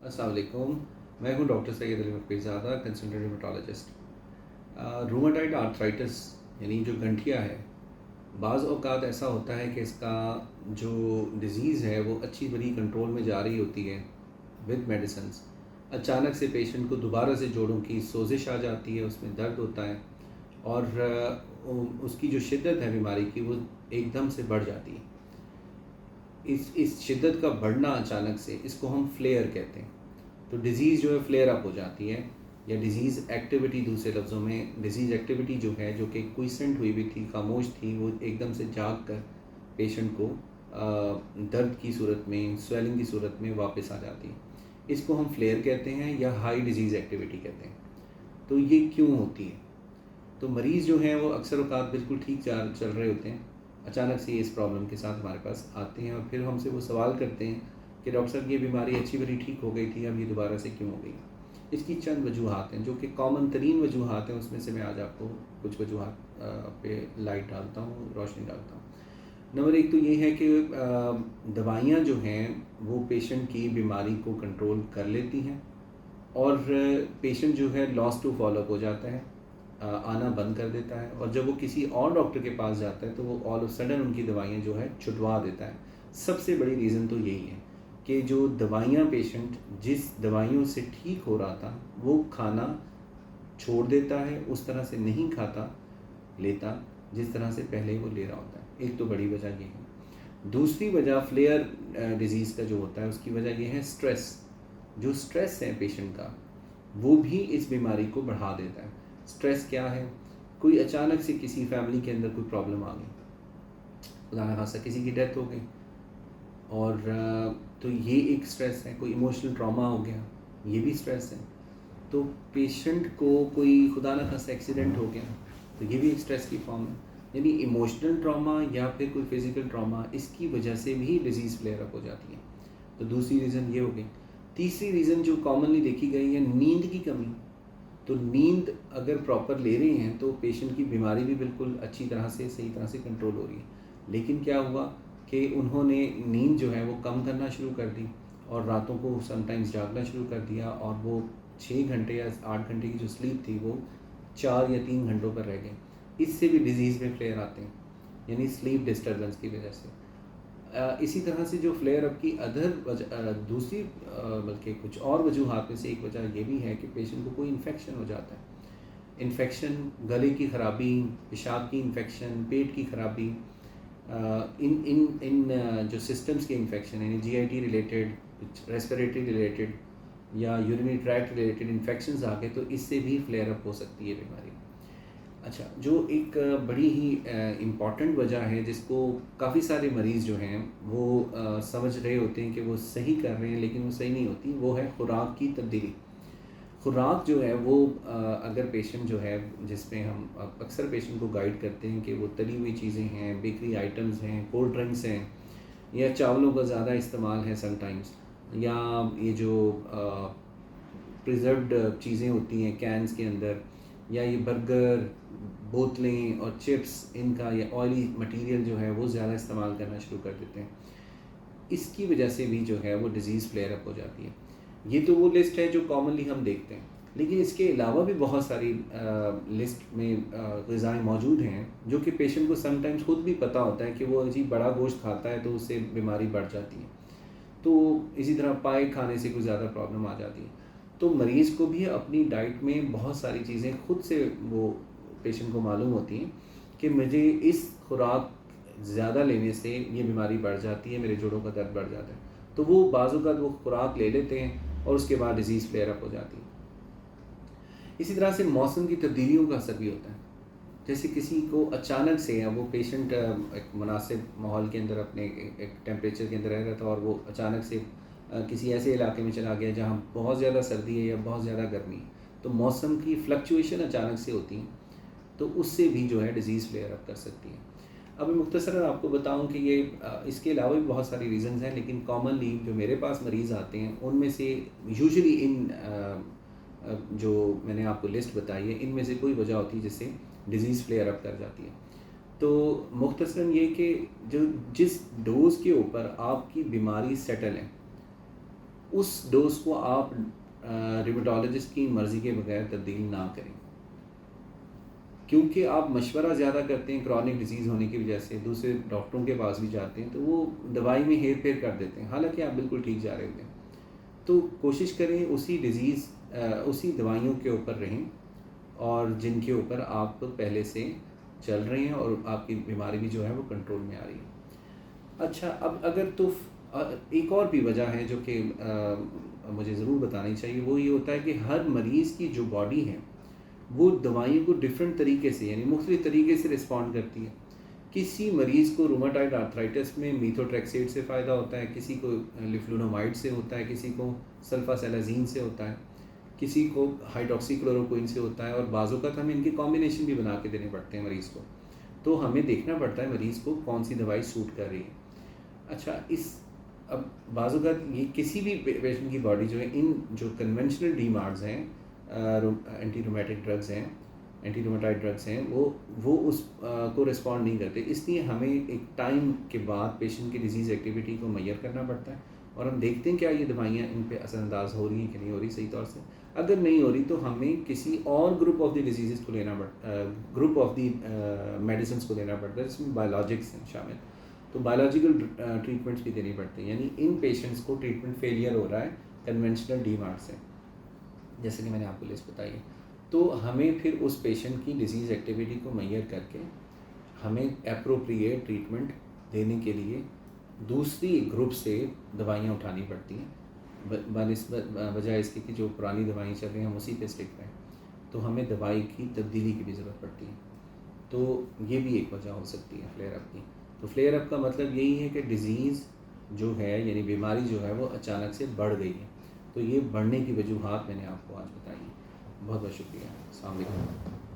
अस्सलाम वालेकुम। मैं हूं doctor Syed Ali Maqbuzada, consultant hematologist. Rheumatoid arthritis यानी जो गंठिया है, बाज़ औक़ात ऐसा होता है कि इसका जो डिज़ीज़ है वो अच्छी बड़ी कंट्रोल में जा रही होती है विद मेडिसिन्स। अचानक से पेशेंट को दोबारा से जोड़ों की सोजिश आ जाती है, उसमें दर्द होता है और उसकी जो शिद्दत है बीमारी की वो एकदम से बढ़ जाती है। इस शिद्दत का बढ़ना अचानक से, इसको हम फ्लेयर कहते हैं। तो डिज़ीज़ जो है फ्लेयर अप हो जाती है, या डिज़ीज़ एक्टिविटी, दूसरे लफ्ज़ों में डिज़ीज़ एक्टिविटी जो है, जो कि क्विसेंट हुई हुई थी, खामोश थी, वो एकदम से जाग कर पेशेंट को दर्द की सूरत में, स्वेलिंग की सूरत में वापस आ जाती है। इसको हम फ्लेयर कहते हैं या हाई डिज़ीज़ एक्टिविटी कहते हैं। तो ये क्यों होती है? तो मरीज़ जो हैं वो अक्सर औक़ात बिल्कुल ठीक चल रहे होते हैं, अचानक से इस प्रॉब्लम के साथ हमारे पास आते हैं और फिर हमसे वो सवाल करते हैं कि डॉक्टर साहब ये बीमारी अच्छी भली ठीक हो गई थी, अब ये दोबारा से क्यों हो गई? इसकी चंद वजूहात हैं जो कि कॉमन तरीन वजूहात हैं, उसमें से मैं आज आपको कुछ वजूहात पे लाइट डालता हूँ, रोशनी डालता हूँ। नंबर एक तो ये है कि दवाइयाँ जो हैं वो पेशेंट की बीमारी को कंट्रोल कर लेती हैं और पेशेंट जो है लॉस टू फॉलोअप हो जाता है, आना बंद कर देता है, और जब वो किसी और डॉक्टर के पास जाता है तो वो ऑल ऑफ सडन उनकी दवाइयाँ जो है छुटवा देता है। सबसे बड़ी रीज़न तो यही है कि जो दवाइयाँ पेशेंट जिस दवाइयों से ठीक हो रहा था वो खाना छोड़ देता है, उस तरह से नहीं खाता लेता जिस तरह से पहले वो ले रहा होता है। एक तो बड़ी वजह ये है। दूसरी वजह फ्लेयर डिज़ीज़ का जो होता है उसकी वजह ये है स्ट्रेस। जो स्ट्रेस है पेशेंट का वो भी इस बीमारी को बढ़ा देता है। स्ट्रेस क्या है? कोई अचानक से किसी फैमिली के अंदर कोई प्रॉब्लम आ गई, खुदा न खास्ता किसी की डेथ हो गई, और तो ये एक स्ट्रेस है। कोई इमोशनल ट्रॉमा हो गया, ये भी स्ट्रेस है। तो पेशेंट को कोई खुदा न खास्ता एक्सीडेंट हो गया, तो ये भी एक स्ट्रेस की फॉर्म है। यानी इमोशनल ट्रॉमा या फिर कोई फिज़िकल ट्रॉमा, इसकी वजह से भी डिज़ीज़ फ्लेयर अप हो जाती है। तो दूसरी रीज़न ये हो गई। तीसरी रीज़न जो कॉमनली देखी गई है, नींद की कमी। तो नींद अगर प्रॉपर ले रहे हैं तो पेशेंट की बीमारी भी बिल्कुल अच्छी तरह से, सही तरह से कंट्रोल हो रही है। लेकिन क्या हुआ कि उन्होंने नींद जो है वो कम करना शुरू कर दी और रातों को समटाइम्स जागना शुरू कर दिया, और वो 6 घंटे या 8 घंटे की जो स्लीप थी वो 4 या 3 घंटों पर रह गए। इससे भी डिज़ीज़ में फ्लेयर आते हैं, यानी स्लीप डिस्टर्बेंस की वजह से। इसी तरह से जो फ्लेयर अप की दूसरी बल्कि कुछ और वजूहात में से एक वजह ये भी है कि पेशेंट को कोई इन्फेक्शन हो जाता है। इन्फेक्शन, गले की ख़राबी, पेशाब की इन्फेक्शन, पेट की ख़राबी, इन इन इन जो सिस्टम्स के इन्फेक्शन यानी जीआईटी रिलेटेड, रेस्पिरेटरी रिलेटेड या यूरिनरी ट्रैक्ट रिलेटेड इन्फेक्शंस आ गए, तो इससे भी फ्लेयर अप हो सकती है बीमारी। अच्छा, जो एक बड़ी ही इम्पॉर्टेंट वजह है जिसको काफ़ी सारे मरीज़ जो हैं वो समझ रहे होते हैं कि वो सही कर रहे हैं, लेकिन वो सही नहीं होती, वो है खुराक की तब्दीली। खुराक जो है वो अगर पेशेंट जो है, जिसमें हम अक्सर पेशेंट को गाइड करते हैं कि वो तली हुई चीज़ें हैं, बेकरी आइटम्स हैं, कोल्ड ड्रिंक्स हैं, या चावलों का ज़्यादा इस्तेमाल है समटाइम्स, या ये जो प्रिजर्व्ड चीज़ें होती हैं कैन्स के अंदर, या ये बर्गर, बोतलें और चिप्स, इनका या ऑयली मटेरियल जो है वो ज़्यादा इस्तेमाल करना शुरू कर देते हैं। इसकी वजह से भी जो है वो डिज़ीज़ फ्लेयर अप हो जाती है। ये तो वो लिस्ट है जो कॉमनली हम देखते हैं, लेकिन इसके अलावा भी बहुत सारी लिस्ट में ग़िज़ाएँ मौजूद हैं जो कि पेशेंट को समटाइम्स खुद भी पता होता है कि वो अजीब बड़ा गोश्त खाता है तो उससे बीमारी बढ़ जाती है। तो इसी तरह पाए खाने से कोई ज़्यादा प्रॉब्लम आ जाती है। तो मरीज़ को भी अपनी डाइट में बहुत सारी चीज़ें खुद से वो पेशेंट को मालूम होती हैं कि मुझे इस खुराक ज़्यादा लेने से ये बीमारी बढ़ जाती है, मेरे जोड़ों का दर्द बढ़ जाता है। तो वो बाज़-औक़ात वो खुराक ले लेते हैं और उसके बाद डिज़ीज़ फ्लेयर अप हो जाती है। इसी तरह से मौसम की तब्दीलियों का असर भी होता है। जैसे किसी को अचानक से, वो पेशेंट एक मुनासिब माहौल के अंदर अपने एक टेम्परेचर के अंदर रह रहा था और वो अचानक से किसी ऐसे इलाके में चला गया जहाँ बहुत ज़्यादा सर्दी है या बहुत ज़्यादा गर्मी है, तो मौसम की फ्लक्चुएशन अचानक से होती हैं, तो उससे भी जो है डिज़ीज़ फ्लेयर अप कर सकती है। अब मैं मुख्तसरन आपको बताऊं कि ये इसके अलावा भी बहुत सारी रीज़न्स हैं, लेकिन कॉमनली जो मेरे पास मरीज़ आते हैं उनमें से यूजुअली जो मैंने आपको लिस्ट बताई है, इनमें से कोई वजह होती है जिससे डिज़ीज़ फ्लेयर अप कर जाती है। तो मुख्तसरन ये कि जो जिस डोज़ के ऊपर आपकी बीमारी सेटल है, اس ڈوز کو آپ ریمیٹالوجسٹ کی مرضی کے بغیر تبدیل نہ کریں، کیونکہ آپ مشورہ زیادہ کرتے ہیں کرونک ڈیزیز ہونے کی وجہ سے، دوسرے ڈاکٹروں کے پاس بھی جاتے ہیں تو وہ دوائی میں ہیر پھیر کر دیتے ہیں، حالانکہ آپ بالکل ٹھیک جا رہے ہوتے ہیں۔ تو کوشش کریں اسی دوائیوں کے اوپر رہیں اور جن کے اوپر آپ پہلے سے چل رہے ہیں اور آپ کی بیماری بھی جو ہے وہ کنٹرول میں آ رہی ہے۔ اچھا، اب اگر تو ایک اور بھی وجہ ہے جو کہ مجھے ضرور بتانی چاہیے، وہ یہ ہوتا ہے کہ ہر مریض کی جو باڈی ہے وہ دوائیوں کو ڈفرینٹ طریقے سے، یعنی مختلف طریقے سے رسپونڈ کرتی ہے۔ کسی مریض کو روماٹائڈ آرتھرائٹس میں میتھوٹریکسیٹ سے فائدہ ہوتا ہے، کسی کو لیفلونومائڈ سے ہوتا ہے، کسی کو سلفاسیلازین سے ہوتا ہے، کسی کو ہائیڈروکسی کلوروکوئن سے ہوتا ہے، اور بعض اوقات ہمیں ان کے کمبینیشن بھی بنا کے دینے پڑتے ہیں مریض کو، تو ہمیں دیکھنا پڑتا ہے مریض کو کون سی دوائی سوٹ کر رہی ہے۔ اچھا، اب بعض اوقات یہ کسی بھی پیشنٹ کی باڈی جو ہے، ان جو کنونشنل ڈی مارز ہیں، اینٹی رومیٹک ڈرگز ہیں، اینٹی رومیٹائڈ ڈرگز ہیں، وہ اس کو رسپونڈ نہیں کرتے، اس لیے ہمیں ایک ٹائم کے بعد پیشنٹ کی ڈیزیز ایکٹیویٹی کو میئر کرنا پڑتا ہے اور ہم دیکھتے ہیں کیا یہ دوائیاں ان پہ اثر انداز ہو رہی ہیں کہ نہیں ہو رہی صحیح طور سے۔ اگر نہیں ہو رہی تو ہمیں کسی اور گروپ آف دی ڈیزیزز کو لینا پڑتا، گروپ آف دی میڈیسنس کو لینا پڑتا ہے، جس میں بایولوجکس ہیں شامل، تو بایولوجیکل ٹریٹمنٹس بھی دینی پڑتی ہیں، یعنی ان پیشنٹس کو ٹریٹمنٹ فیلئر ہو رہا ہے کنونشنل ڈی مارٹ سے، جیسے کہ میں نے آپ کو لسٹ بتائی ہے، تو ہمیں پھر اس پیشنٹ کی ڈیزیز ایکٹیویٹی کو میئر کر کے ہمیں اپروپریٹ ٹریٹمنٹ دینے کے لیے دوسری گروپ سے دوائیاں اٹھانی پڑتی ہیں، بنسبت بجائے اس کی کہ جو پرانی دوائیں چل رہی ہیں ہم اسی پہ اسٹک رہیں، تو ہمیں دوائی کی تبدیلی کی بھی ضرورت پڑتی ہے۔ تو یہ بھی ایک وجہ ہو سکتی ہے فلیئر اپ کی۔ تو فلیئر اپ کا مطلب یہی ہے کہ ڈیزیز جو ہے، یعنی بیماری جو ہے وہ اچانک سے بڑھ گئی ہے، تو یہ بڑھنے کی وجوہات میں نے آپ کو آج بتائی ہیں۔ بہت بہت شکریہ، السلام علیکم۔